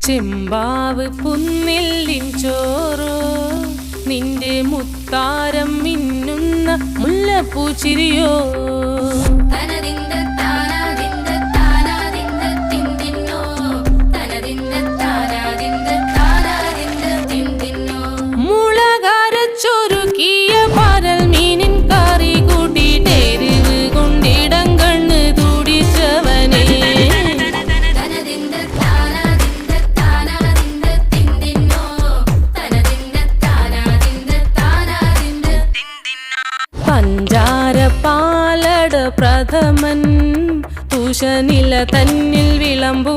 ചെമ്പാവ് പുന്നില്ലിൻ ചോറോ നിന്റെ മുത്താരം മിന്നുന്ന മുല്ലപ്പൂച്ചിരിയോ മുളകരച്ചൊരുക്കിയ പരൽ മീനിൻ കറി കൂട്ടിയിട്ട് എരിവ് കൊണ്ടിടം കണ്ണ് തുടിച്ചവനേ പഞ്ചാര പാലട പ്രഥമൻ തുഷനില തന്നിൽ വിളമ്പു